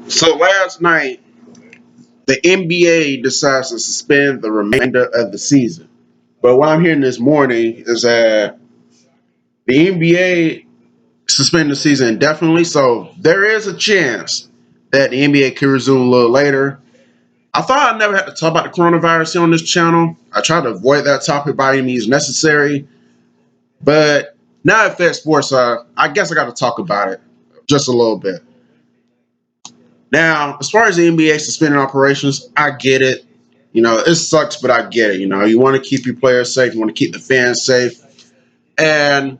So last night, the NBA decides to suspend the remainder of the season. But what I'm hearing this morning is that the NBA suspended the season indefinitely. So there is a chance that the NBA could resume a little later. I thought I never had to talk about the coronavirus here on this channel. I tried to avoid that topic by any means necessary. But now it affects sports, I guess I got to talk about it just a little bit. Now, as far as the NBA suspending operations, I get it. It sucks, but I get it. You want to keep your players safe, you want to keep the fans safe. And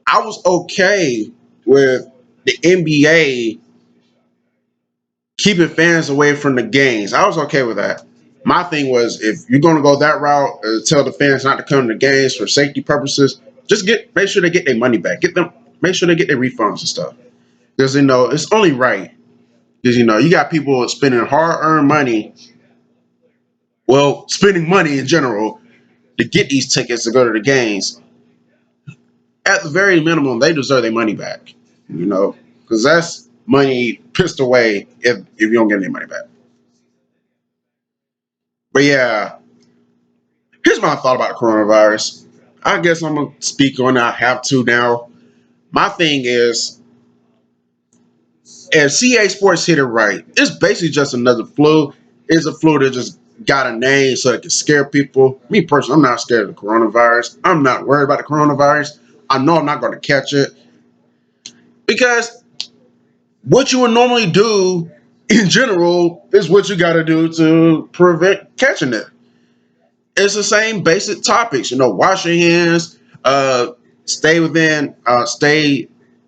I was okay with the NBA keeping fans away from the games. I was okay with that. My thing was, if you're going to go that route, tell the fans not to come to the games for safety purposes, just make sure they get their money back. Make sure they get their refunds and stuff. Because it's only right. Because you got people spending hard-earned money, well, spending money in general to get these tickets to go to the games. At the very minimum, they deserve their money back. Because that's money pissed away if you don't get any money back. But yeah, here's my thought about the coronavirus. I guess I'm gonna speak on it. I have to now. My thing is, if CA Sports hit it right, it's basically just another flu. It's a flu that just got a name so it can scare people. Me personally, I'm not scared of the coronavirus. I'm not worried about the coronavirus. I know I'm not going to catch it because what you would normally do in general is what you got to do to prevent catching it. It's the same basic topics. Wash your hands, stay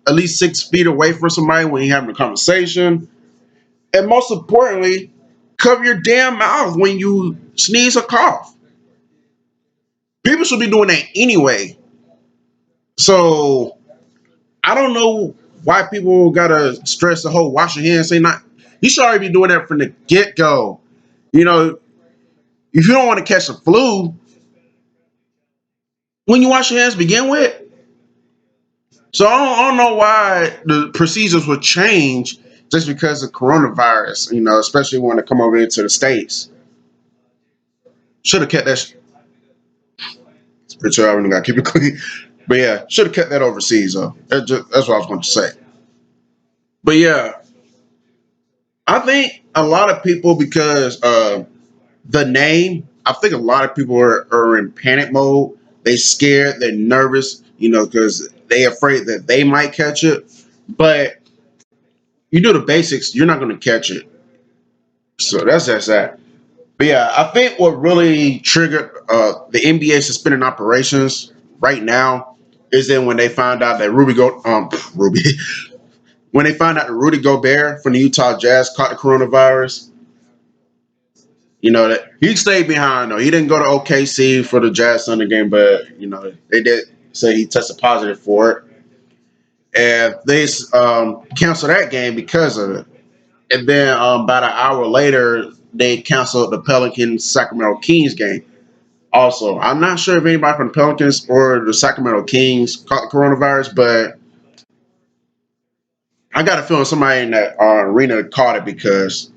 at least 6 feet away from somebody when you're having a conversation, and most importantly, cover your damn mouth when you sneeze or cough. People should be doing that anyway. So I don't know why people gotta stress the whole wash your hands. Say not. You should already be doing that from the get go. You know, if you don't want to catch the flu, when you wash your hands, begin with. So I don't know why the procedures would change just because of coronavirus. Especially when it come over into the states. Should have kept that. Pretty sure I really got to keep it clean. But yeah, should have kept that overseas though. That's what I was going to say. But yeah, I think a lot of people, because the name, I think a lot of people are in panic mode. They scared, they're nervous, because they afraid that they might catch it. But you do the basics, you're not going to catch it. So that's just that. But yeah, I think what really triggered the NBA suspending operations right now is then when they found out that Ruby when they found out that Rudy Gobert from the Utah Jazz caught the coronavirus. That he stayed behind though. He didn't go to OKC for the Jazz Thunder game, but they did say he tested positive for it, and they canceled that game because of it. And then about an hour later, they canceled the Pelicans Sacramento Kings game. Also, I'm not sure if anybody from the Pelicans or the Sacramento Kings caught the coronavirus, but I got a feeling somebody in that arena caught it because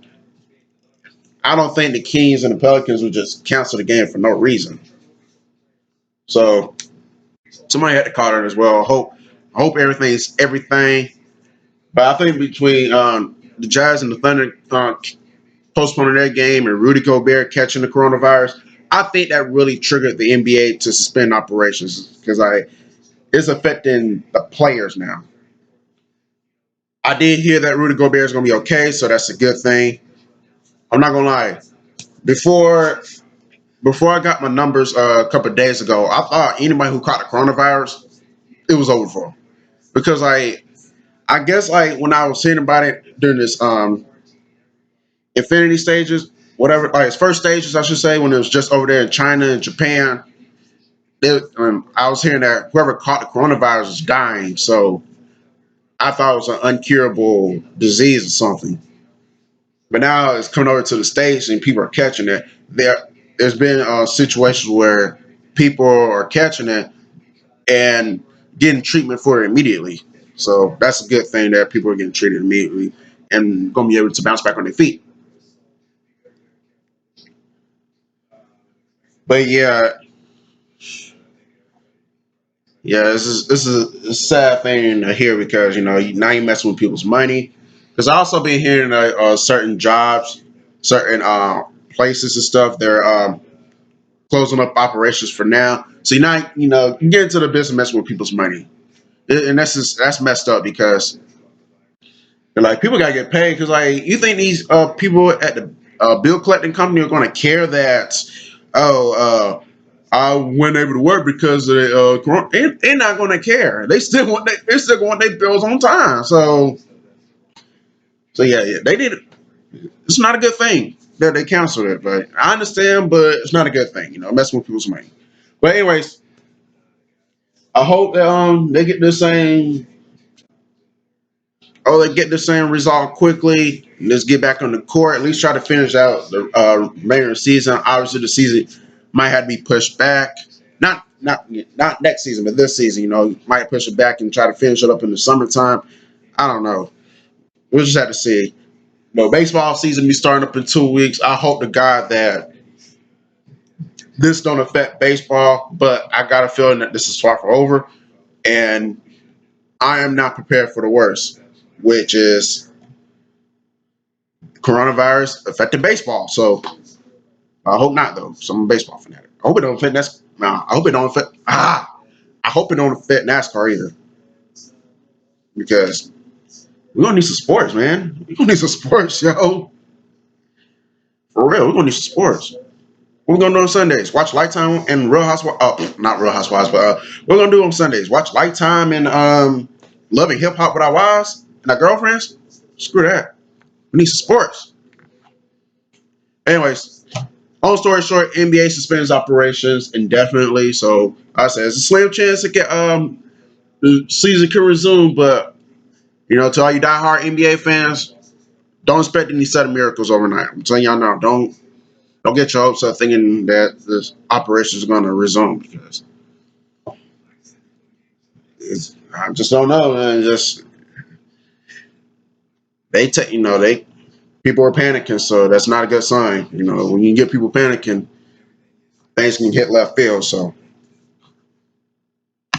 I don't think the Kings and the Pelicans would just cancel the game for no reason. So somebody had to call it as well. I hope everything's everything. But I think between the Jazz and the Thunder postponing their game and Rudy Gobert catching the coronavirus, I think that really triggered the NBA to suspend operations because it's affecting the players now. I did hear that Rudy Gobert is going to be okay, so that's a good thing. I'm not gonna lie. Before before I got my numbers a couple of days ago, I thought anybody who caught the coronavirus, it was over for 'em. Because I guess when I was hearing about it during this infinity stages, whatever, its first stages, I should say, when it was just over there in China and Japan, I was hearing that whoever caught the coronavirus was dying. So I thought it was an uncurable disease or something. But now it's coming over to the states and people are catching it. There's been situations where people are catching it and getting treatment for it immediately. So that's a good thing that people are getting treated immediately and going to be able to bounce back on their feet. But yeah, yeah, this is a sad thing to hear because now you're messing with people's money. Because I also been hearing certain jobs, certain places and stuff. They're closing up operations for now. So you get into the business messing with people's money, and that's messed up because like people gotta get paid. Because like you think these people at the bill collecting company are going to care that oh I wasn't able to work because of the corona. They're not going to care. They still want their bills on time. So yeah, they did. It's not a good thing that they canceled it, but I understand. But it's not a good thing, messing with people's money. But anyways, I hope that they get the same. Oh, they get the same result quickly. Let's get back on the court. At least try to finish out the remainder of the season. Obviously, the season might have to be pushed back. Not next season, but this season. Might push it back and try to finish it up in the summertime. I don't know. We'll just have to see. Baseball season be starting up in 2 weeks. I hope to God that this don't affect baseball, but I got a feeling that this is far from over, and I am not prepared for the worst, which is coronavirus affecting baseball. So I hope not though. So I'm a baseball fanatic. I hope it don't affect NASCAR. Nah, I hope it don't affect. I hope it don't affect NASCAR either, because we're gonna need some sports, man. We're gonna need some sports, yo. For real, we're gonna need some sports. What we're gonna do on Sundays? Watch Lifetime and Real Housewives. Oh, not Real Housewives, but we're gonna do on Sundays. Watch Lifetime and Loving Hip Hop with our wives and our girlfriends. Screw that. We need some sports. Anyways, long story short, NBA suspends operations indefinitely. So I said it's a slim chance to get the season can resume, but to all you diehard NBA fans, don't expect any sudden miracles overnight. I'm telling y'all now, don't get your hopes up thinking that this operation is going to resume because I just don't know. Man. Just they people are panicking, so that's not a good sign. When you get people panicking, things can hit left field. So